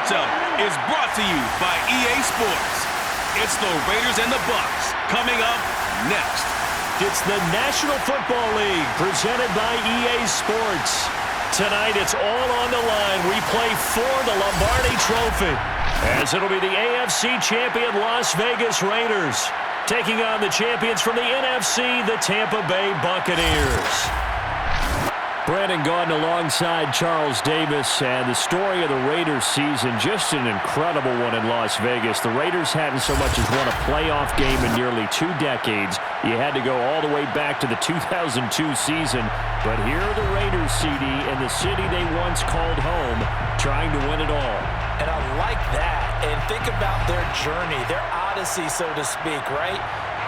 matchup is brought to you by EA Sports. It's the Raiders and the Bucs coming up next. It's the National Football League presented by EA Sports. Tonight it's all on the line. We play for the Lombardi Trophy, as it'll be the AFC champion Las Vegas Raiders taking on the champions from the NFC, the Tampa Bay Buccaneers. Brandon Gaudin alongside Charles Davis, and the story of the Raiders season, just an incredible one in Las Vegas. The Raiders hadn't so much as won a playoff game in nearly 2 decades. You had to go all the way back to the 2002 season, but here are the Raiders, CD, in the city they once called home, trying to win it all. And I like that, and think about their journey, their odyssey, so to speak, right?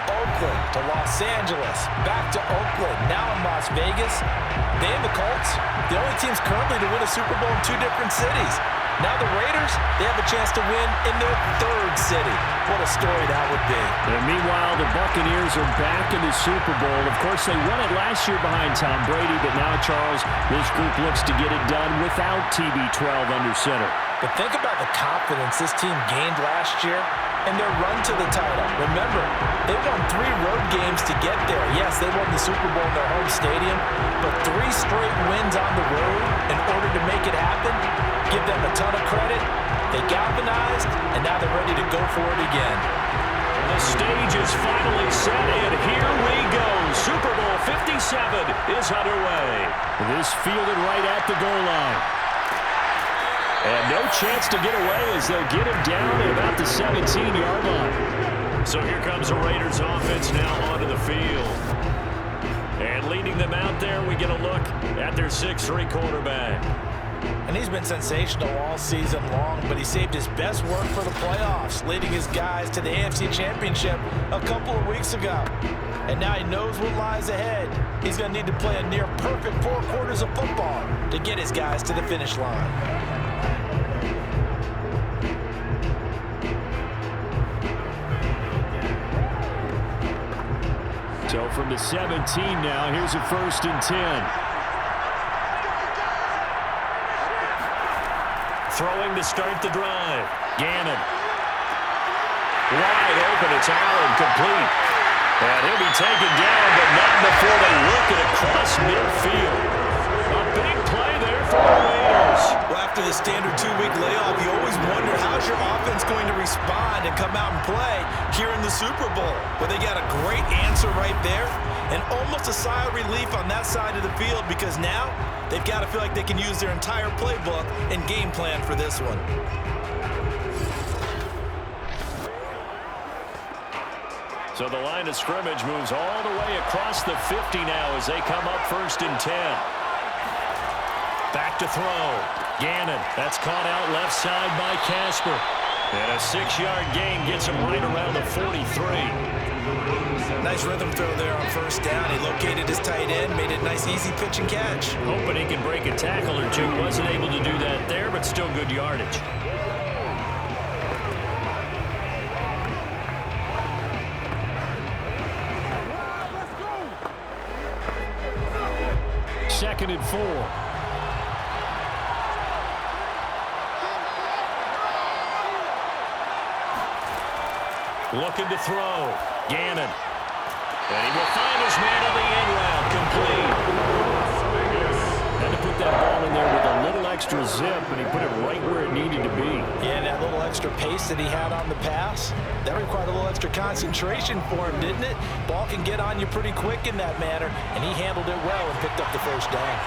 Oakland to Los Angeles, back to Oakland, now in Las Vegas. They and the Colts, the only teams currently to win a Super Bowl in 2 different cities. Now the Raiders, they have a chance to win in their 3rd city. What a story that would be. And meanwhile, the Buccaneers are back in the Super Bowl. Of course, they won it last year behind Tom Brady, but now, Charles, this group looks to get it done without TB12 under center. But think about the confidence this team gained last year and their run to the title. Remember, they won 3 road games to get there. Yes, they won the Super Bowl in their home stadium, but 3 straight wins on the road in order to make it happen. Give them a ton of credit. They galvanized, and now they're ready to go for it again. The stage is finally set, and here we go. Super Bowl 57 is underway. This fielded right at the goal line. And no chance to get away as they'll get him down at about the 17-yard line. So here comes the Raiders offense now onto the field. And leading them out there, we get a look at their 6'3" quarterback. And he's been sensational all season long, but he saved his best work for the playoffs, leading his guys to the AFC Championship a couple of weeks ago. And now he knows what lies ahead. He's going to need to play a near-perfect 4 quarters of football to get his guys to the finish line. So from the 17 now, here's a 1st and 10. Throwing to start the drive. Gannon. Wide open, it's Allen, complete. And he'll be taken down, but not before they work it across midfield. A big play there for the Raiders. Well, after the standard 2-week layoff, you always wonder how's your offense going to respond and come out and play here in the Super Bowl. Well, they got a great answer right there, and almost a sigh of relief on that side of the field, because now they've got to feel like they can use their entire playbook and game plan for this one. So the line of scrimmage moves all the way across the 50 now as they come up 1st and 10. Back to throw. Gannon. That's caught out left side by Casper. And a 6-yard gain gets him right around the 43. Nice rhythm throw there on 1st down. He located his tight end, made it a nice easy pitch and catch. Hoping he can break a tackle or 2. Wasn't able to do that there, but still good yardage. Second and 4. Looking to throw. Gannon. And he will find his man on the end round. Complete. Had to put that ball in there with a little extra zip, and he put it right where it needed to be. Yeah, and that little extra pace that he had on the pass, that required a little extra concentration for him, didn't it? Ball can get on you pretty quick in that manner, and he handled it well and picked up the 1st down.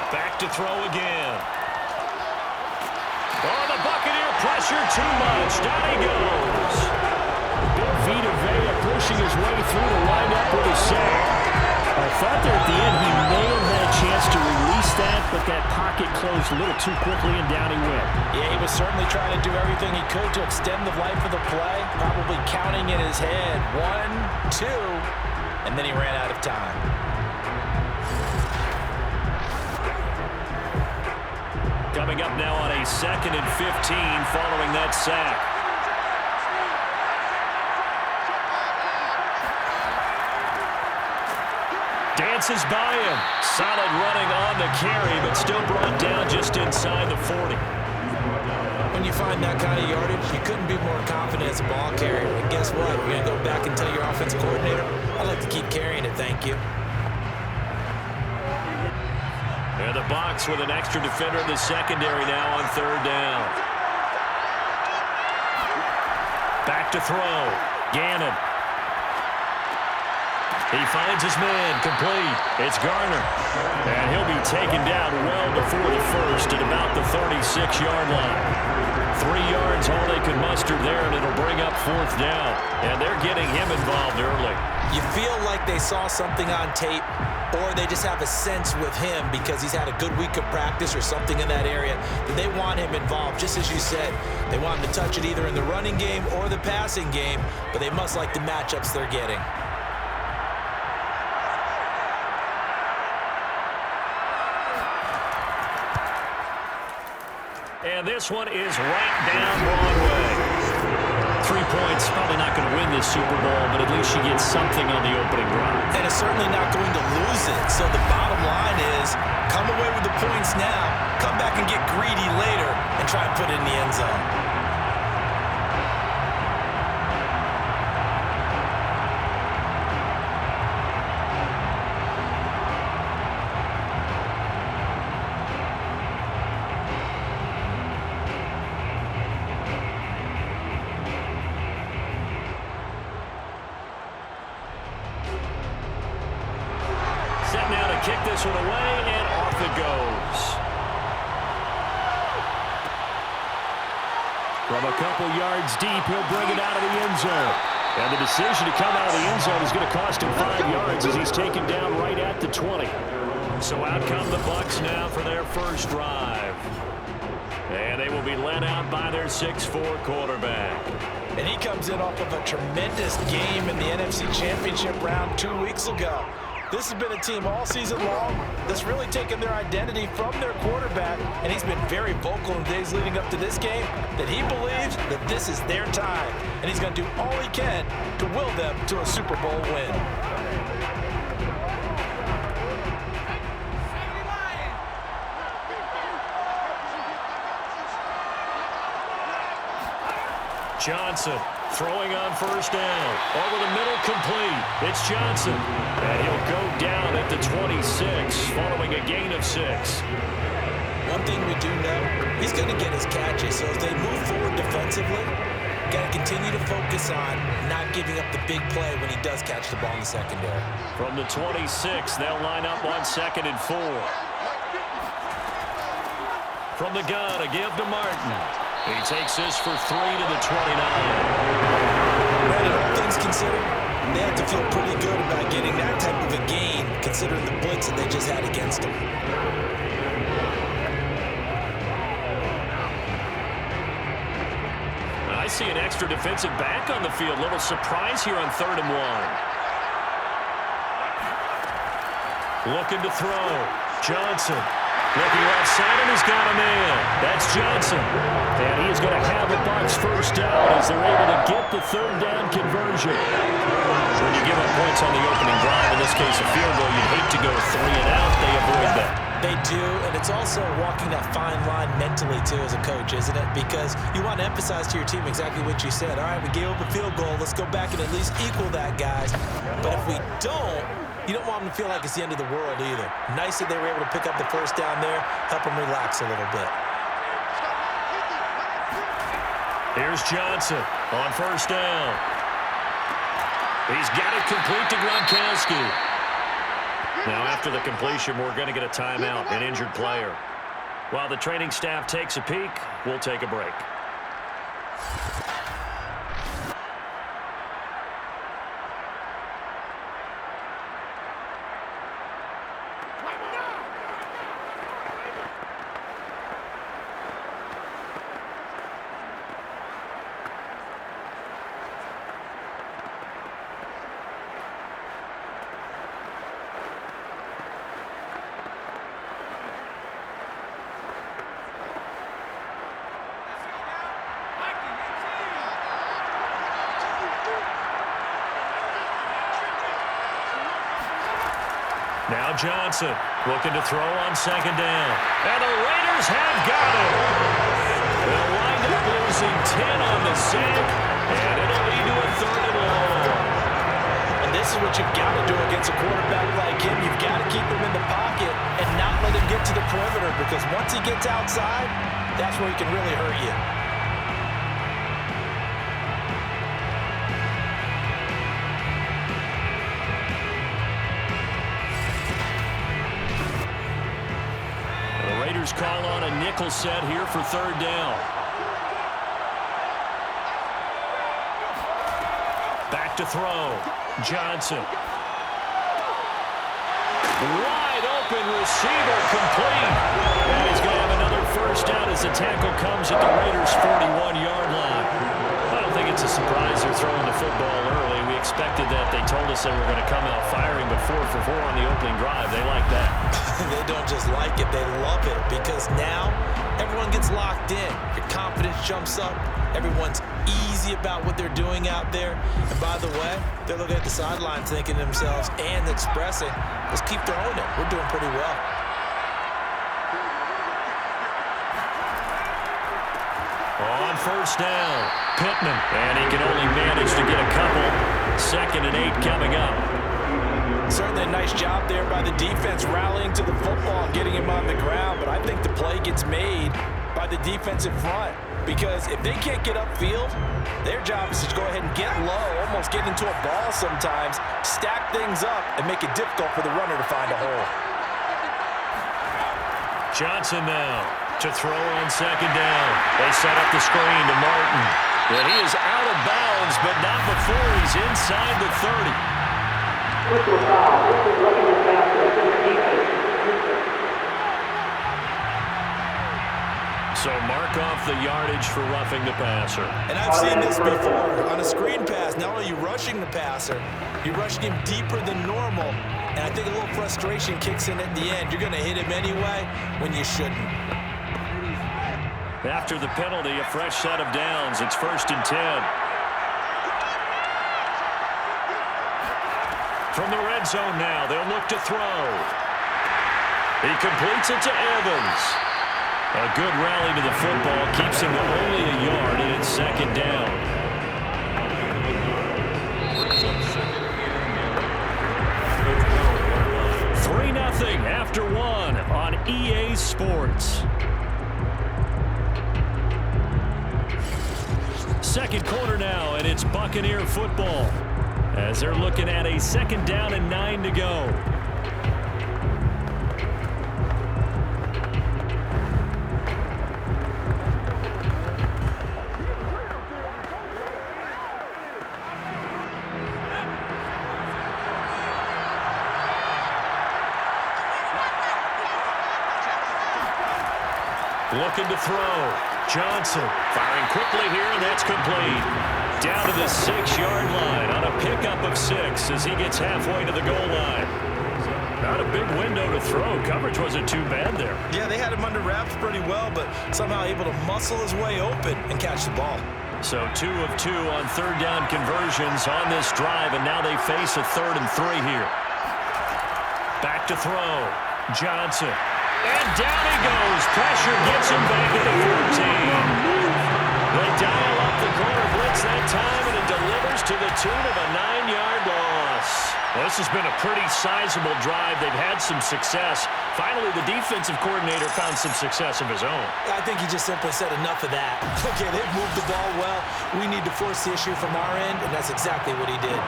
Back to throw again. Oh, the Buccaneer pressure too much. Down he goes. Big Vita Vea pushing his way through to wind up with a sack. I thought there at the end he may have had a chance to release that, but that pocket closed a little too quickly and down he went. Yeah, he was certainly trying to do everything he could to extend the life of the play, probably counting in his head 1, 2, and then he ran out of time. Coming up now on a 2nd and 15 following that sack. dances by him. Solid running on the carry, but still brought down just inside the 40. When you find that kind of yardage, you couldn't be more confident as a ball carrier. And guess what? You're going to go back and tell your offensive coordinator, I'd like to keep carrying it, thank you. And the Bucs with an extra defender in the secondary now on third down. Back to throw. Gannon. He finds his man, complete. It's Garner. And he'll be taken down well before the first at about the 36-yard line. 3 yards, all they can muster there, and it'll bring up fourth down. And they're getting him involved early. You feel like they saw something on tape, or they just have a sense with him because he's had a good week of practice or something in that area that they want him involved. Just as you said, they want him to touch it either in the running game or the passing game, but they must like the matchups they're getting. And this one is right down Broadway. 3 points, probably not going to win this Super Bowl, but at least she gets something on the opening drive. And it's certainly not going to lose it. So the bottom line is, come away with the points now, come back and get greedy later, and try and put it in the end zone. Kick this one away, and off it goes. From a couple yards deep, he'll bring it out of the end zone. And the decision to come out of the end zone is going to cost him 5 yards as he's taken down right at the 20. So out come the Bucs now for their first drive. And they will be led out by their 6'4" quarterback. And he comes in off of a tremendous game in the NFC Championship round 2 weeks ago. This has been a team all season long that's really taken their identity from their quarterback, and he's been very vocal in the days leading up to this game that he believes that this is their time, and he's going to do all he can to will them to a Super Bowl win. Johnson throwing on first down. Over the middle, complete. It's Johnson. And he'll go down at the 26 following a gain of 6. One thing we do know, he's going to get his catches. So as they move forward defensively, got to continue to focus on not giving up the big play when he does catch the ball in the secondary. From the 26, they'll line up on 2nd and 4. From the gun, a give to Martin. He takes this for 3 to the 29. Brandon, all things considered, they have to feel pretty good about getting that type of a gain, considering the blitz that they just had against them. I see an extra defensive back on the field. Little surprise here on 3rd and 1. Looking to throw. Johnson. Looking outside, and he's got a man. That's Johnson. And he is going to have the Bucs first down as they're able to get the 3rd down conversion. When you give up points on the opening drive, in this case a field goal, you'd hate to go 3 and out. They avoid that. They do, and it's also walking that fine line mentally, too, as a coach, isn't it? Because you want to emphasize to your team exactly what you said. All right, we gave up a field goal. Let's go back and at least equal that, guys. But if we don't, you don't want them to feel like it's the end of the world either. Nice that they were able to pick up the first down there, help them relax a little bit. Here's Johnson on first down. He's got it complete to Gronkowski. Now after the completion, we're going to get a timeout, an injured player. While the training staff takes a peek, we'll take a break. Johnson looking to throw on second down. And the Raiders have got it. They'll wind up losing 10 on the sack, and it'll lead to a 3rd and long. And this is what you've got to do against a quarterback like him. You've got to keep him in the pocket and not let him get to the perimeter, because once he gets outside, that's where he can really hurt you. Call on a nickel set here for 3rd down. Back to throw. Johnson. Wide open receiver, complete. And he's going to have another 1st down as the tackle comes at the Raiders' 41-yard line. I don't think it's a surprise they're throwing the football early. We expected that. They told us they were going to come out firing, but 4 for 4 on the opening drive. They like that. They don't just like it, they love it, because now everyone gets locked in. Your confidence jumps up. Everyone's easy about what they're doing out there. And by the way, they're looking at the sidelines thinking to themselves and expressing, let's keep throwing it. We're doing pretty well. On 1st down, Pittman. And he can only manage to get a couple. 2nd and 8 coming up. Certainly a nice job there by the defense rallying to the football and getting him on the ground, but I think the play gets made by the defensive front, because if they can't get upfield, their job is to go ahead and get low, almost get into a ball sometimes, stack things up, and make it difficult for the runner to find a hole. Johnson now to throw on 2nd down. They set up the screen to Martin. And he is out of bounds, but not before he's inside the 30. So mark off the yardage for roughing the passer. And I've seen this before. On a screen pass, not only are you rushing the passer, you're rushing him deeper than normal. And I think a little frustration kicks in at the end. You're going to hit him anyway when you shouldn't. After the penalty, a fresh set of downs. It's 1st and 10. From the red zone now, they'll look to throw. He completes it to Evans. A good rally to the football keeps him to only a yard, and it's 2nd down. $3-0 after 1 on EA Sports. 2nd quarter now, and it's Buccaneer football, as they're looking at a 2nd down and 9 to go. Looking to throw. Johnson firing quickly here, and that's complete. Down to the 6-yard line on a pickup of 6 as he gets halfway to the goal line. Not a big window to throw. Coverage wasn't too bad there. Yeah, they had him under wraps pretty well, but somehow able to muscle his way open and catch the ball. So 2 of 2 on 3rd down conversions on this drive, and now they face a 3rd and 3 here. Back to throw. Johnson. And down he goes. Pressure gets him back at the 14. They dial up the corner blitz that time, and it delivers to the tune of a 9-yard loss. Well, this has been a pretty sizable drive. They've had some success. Finally, the defensive coordinator found some success of his own. I think he just simply said enough of that. Okay, they've moved the ball well. We need to force the issue from our end, and that's exactly what he did.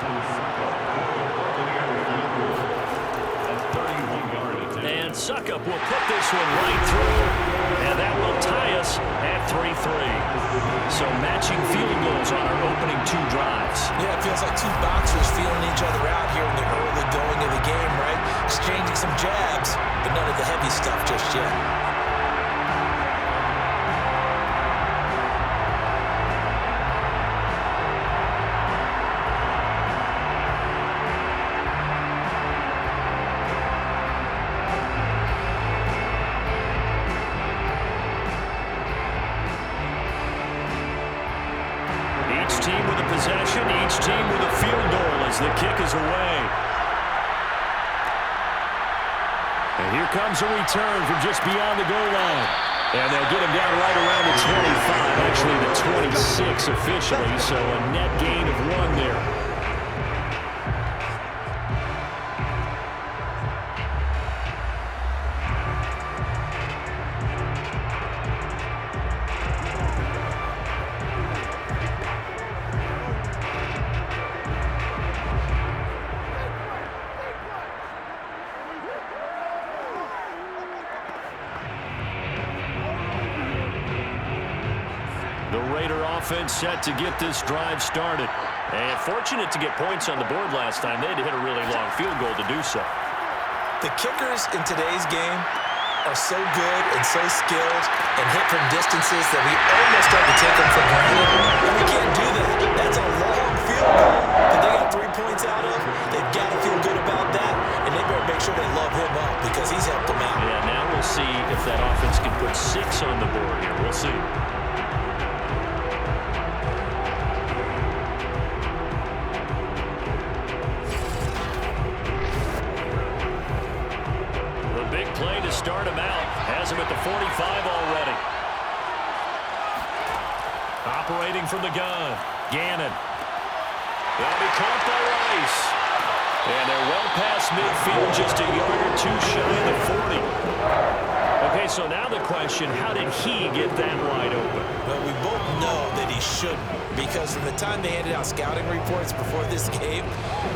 And Suckup will put this one right through, and that will tie us at 3-3. So matching field goals on our opening 2 drives. Yeah, it feels like 2 boxers feeling each other out here in the early going of the game, right? Exchanging some jabs, but none of the heavy stuff just yet. Team with a possession, each team with a field goal as the kick is away. comes a return from just beyond the goal line. And they'll get him down right around the 25, actually the 26 officially, so a net gain of 1 there. Offense set to get this drive started. And fortunate to get points on the board last time. They had to hit a really long field goal to do so. The kickers in today's game are so good and so skilled and hit from distances that we almost start to take them for granted. And we can't do that. That's a long field goal that they got 3 points out of. They've got to feel good about that, and they better make sure they love him up because he's helped them out. Yeah, now we'll see if that offense can put 6 on the board here. We'll see. Start him out. Has him at the 45 already. Operating from the gun. Gannon. That'll be caught by Rice. And they're well past midfield, just a yard or 2 shy of the 40. Okay, so now the question, how did he get that wide open? Well, we both know that he shouldn't, because from the time they handed out scouting reports before this game,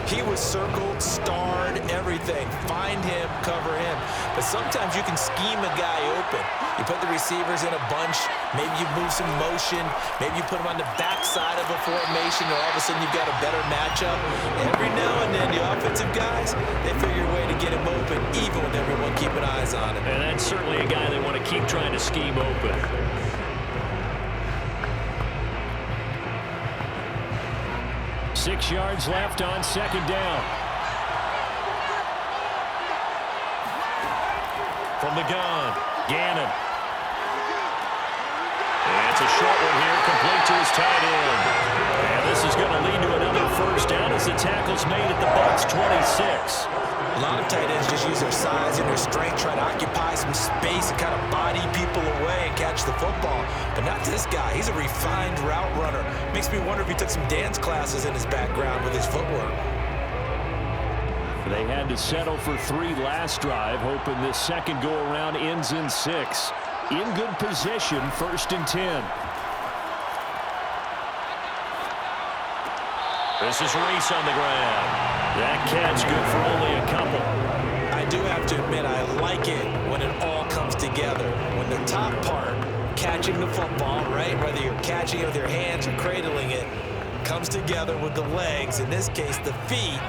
he was circled, starred, everything. Find him, cover him. But sometimes you can scheme a guy open. You put the receivers in a bunch. Maybe you move some motion. Maybe you put them on the backside of a formation, or all of a sudden you've got a better matchup. Every now and then, the offensive guys, they figure a way to get him open, even with everyone keeping eyes on him. And that's certainly a guy they want to keep trying to scheme open. Six yards left on second down. From the gun, Gannon. And it's a short one here, complete to his tight end. And this is going to lead to another first down as the tackle's made at the Bucs 26. A lot of tight ends just use their size and their strength, try to occupy some space and kind of body people away and catch the football. But not this guy. He's a refined route runner. Makes me wonder if he took some dance classes in his background with his footwork. They had to settle for 3 last drive, hoping this second go-around ends in 6. In good position, 1st and 10. This is Reese on the ground. That catch good for only a couple. I do have to admit, I like it when it all comes together. When the top part, catching the football, right, whether you're catching it with your hands or cradling it, comes together with the legs, in this case the feet,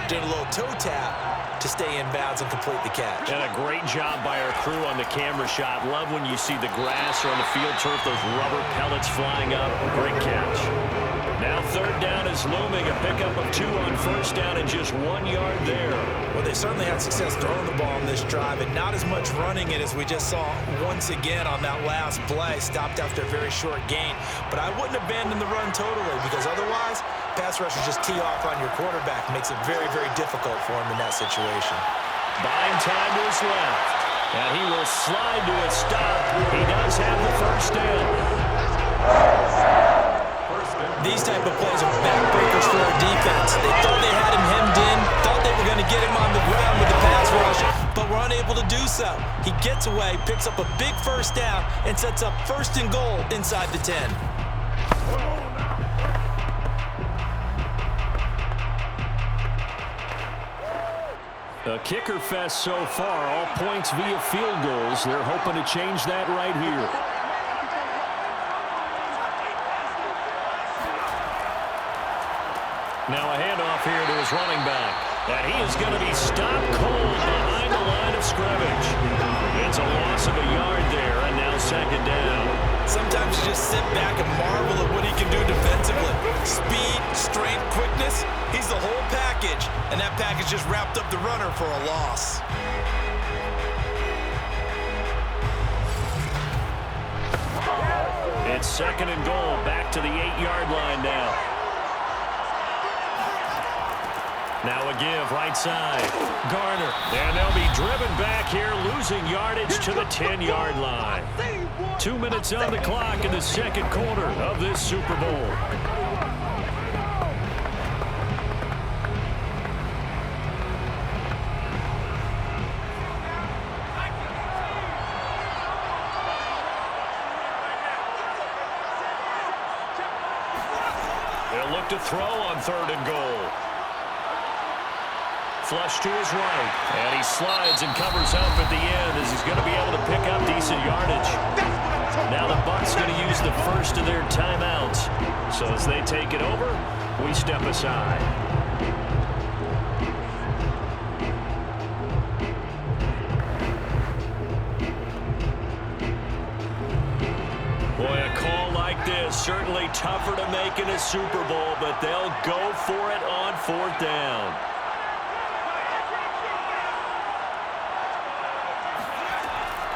doing a little toe tap to stay in bounds and complete the catch. And a great job by our crew on the camera shot. Love when you see the grass or on the field turf, those rubber pellets flying up. Great catch. Now 3rd down is looming. A pickup of 2 on 1st down and just 1 yard there. Well, they certainly had success throwing the ball on this drive and not as much running it as we just saw once again on that last play. Stopped after a very short gain. But I wouldn't abandon the run totally, because otherwise, pass rushers just tee off on your quarterback. Makes it very, very difficult for him in that situation. Buying time to his left. And he will slide to a stop. He does have the 1st down. These type of plays are backbreakers for our defense. They thought they had him hemmed in, thought they were going to get him on the ground with the pass rush, but were unable to do so. He gets away, picks up a big 1st down, and sets up 1st and goal inside the 10. A kicker fest so far, all points via field goals. They're hoping to change that right here. Now a handoff here to his running back. And he is going to be stopped cold behind the line of scrimmage. It's a loss of a yard there, and now 2nd down. Sometimes you just sit back and marvel at what he can do defensively. Speed, strength, quickness, he's the whole package. And that package just wrapped up the runner for a loss. It's 2nd and goal, back to the 8-yard line now. Now a give right side. Garner. And they'll be driven back here, losing yardage to the 10-yard line. 2 minutes on the clock in the second quarter of this Super Bowl. They'll look to throw on 3rd and goal. Flush to his right, and he slides and covers up at the end as he's going to be able to pick up decent yardage. Now the Bucs going to use the first of their timeouts. So as they take it over, we step aside. Boy, a call like this, certainly tougher to make in a Super Bowl, but they'll go for it on 4th down.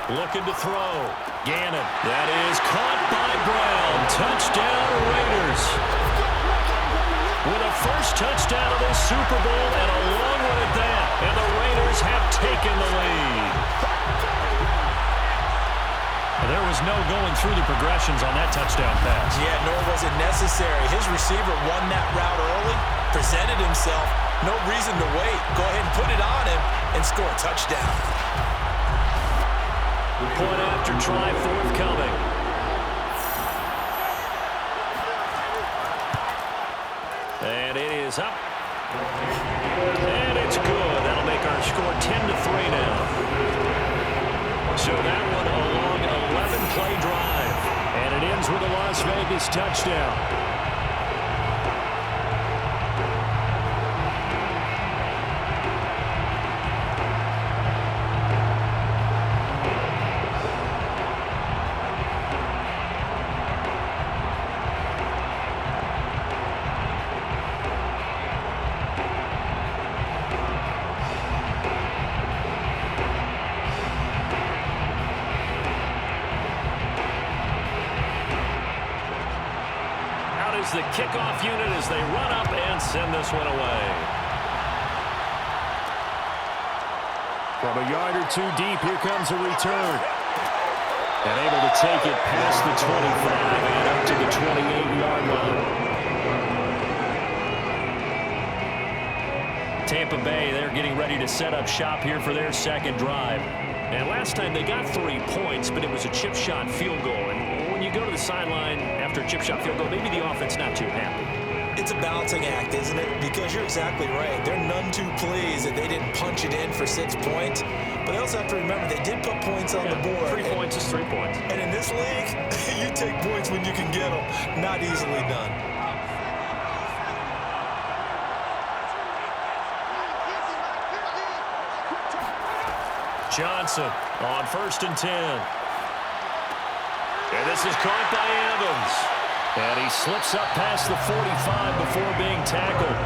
Looking to throw. Gannon. That is caught by Brown. Touchdown, Raiders. With a first touchdown of this Super Bowl and a long one at that. And the Raiders have taken the lead. There was no going through the progressions on that touchdown pass. Yeah, nor was it necessary. His receiver won that route early, presented himself. No reason to wait. Go ahead and put it on him and score a touchdown. Point after try forthcoming. And it is up. And it's good. That'll make our score 10-3 now. So that one a long 11-play drive. And it ends with a Las Vegas touchdown. The kickoff unit as they run up and send this one away. From a yard or two deep, here comes a return. And able to take it past the 25 and up to the 28-yard line. Tampa Bay, they're getting ready to set up shop here for their second drive. And last time they got 3 points, but it was a chip shot field goal. And when you go to the sideline after a chip shot field goal, maybe the offense not too happy. It's a balancing act, isn't it? Because you're exactly right. They're none too pleased that they didn't punch it in for 6 points. But they also have to remember they did put points on the board. 3 points is 3 points. And in this league, you take points when you can get them. Not easily done. Johnson on 1st and 10. And this is caught by Evans. And he slips up past the 45 before being tackled.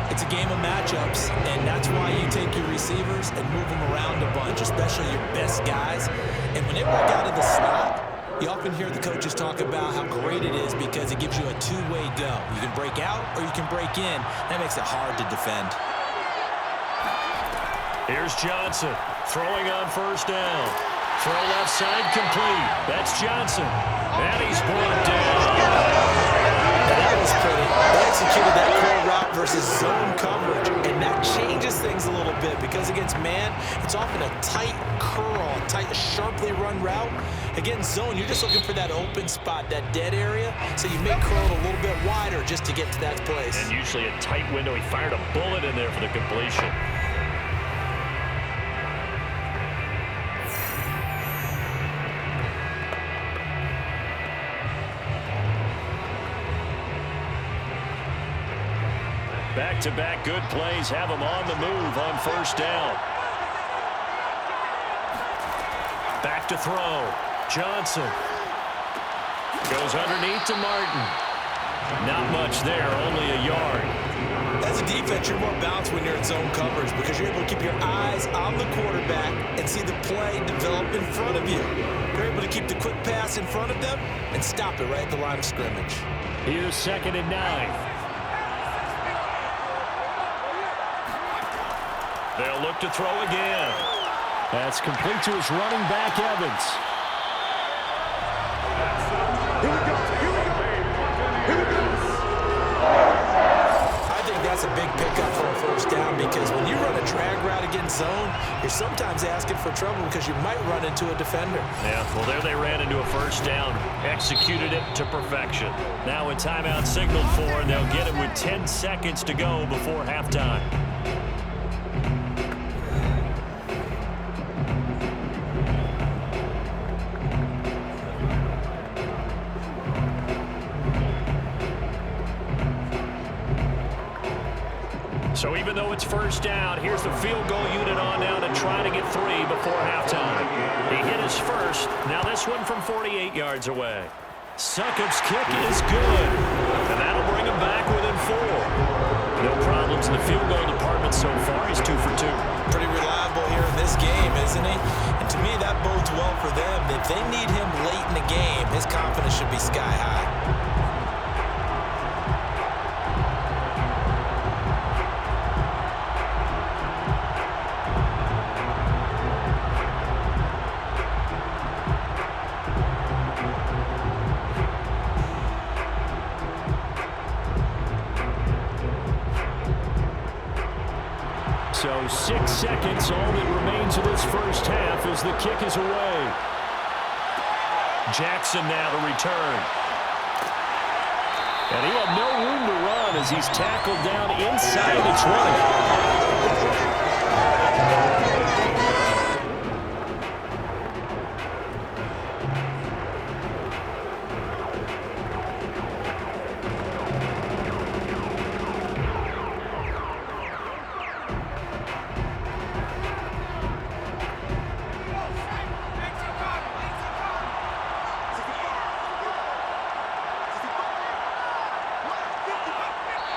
It's a game of matchups, and that's why you take your receivers and move them around a bunch, especially your best guys. And when they work out of the slot, you often hear the coaches talk about how great it is because it gives you a two-way go. You can break out or you can break in. That makes it hard to defend. Here's Johnson throwing on 1st down. Throw left side complete. That's Johnson. And he's brought down. That was pretty. They executed that curl route versus zone coverage, and that changes things a little bit because against man, it's often a tight curl, a tight, sharply run route. Against zone, you're just looking for that open spot, that dead area, so you may curl it a little bit wider just to get to that place. And usually a tight window. He fired a bullet in there for the completion. Back-to-back good plays have him on the move on 1st down. Back to throw. Johnson goes underneath to Martin. Not much there, only a yard. As a defense, you're more balanced when you're in zone coverage because you're able to keep your eyes on the quarterback and see the play develop in front of you. You're able to keep the quick pass in front of them and stop it right at the line of scrimmage. Here's 2nd and 9. They'll look to throw again. That's complete to his running back, Evans. I think that's a big pickup for a first down because when you run a drag route against zone, you're sometimes asking for trouble because you might run into a defender. Yeah, well, there they ran into a first down. Executed it to perfection. Now a timeout signaled for, and they'll get it with 10 seconds to go before halftime. So even though it's first down, here's the field goal unit on now to try to get 3 before halftime. He hit his first. Now this one from 48 yards away. Succop's kick is good. And that'll bring him back within 4. No problems in the field goal department so far. He's 2 for 2. Pretty reliable here in this game, isn't he? And to me, that bodes well for them. If they need him late in the game, his confidence should be sky high. So 6 seconds, all that remains of this first half as the kick is away. Jackson now to return. And he had no room to run as he's tackled down inside the 20.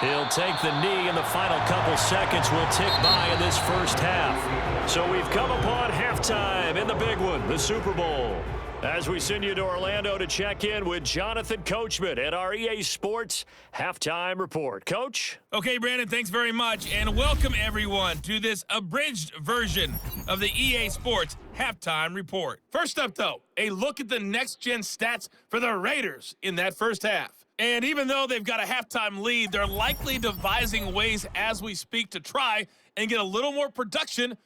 He'll take the knee, and the final couple seconds will tick by in this first half. So we've come upon halftime in the big one, the Super Bowl. As we send you to Orlando to check in with Jonathan Coachman at our EA Sports Halftime Report. Coach? Okay, Brandon, thanks very much, and welcome everyone to this abridged version of the EA Sports Halftime Report. First up, though, a look at the next-gen stats for the Raiders in that first half. And even though they've got a halftime lead, they're likely devising ways as we speak to try and get a little more production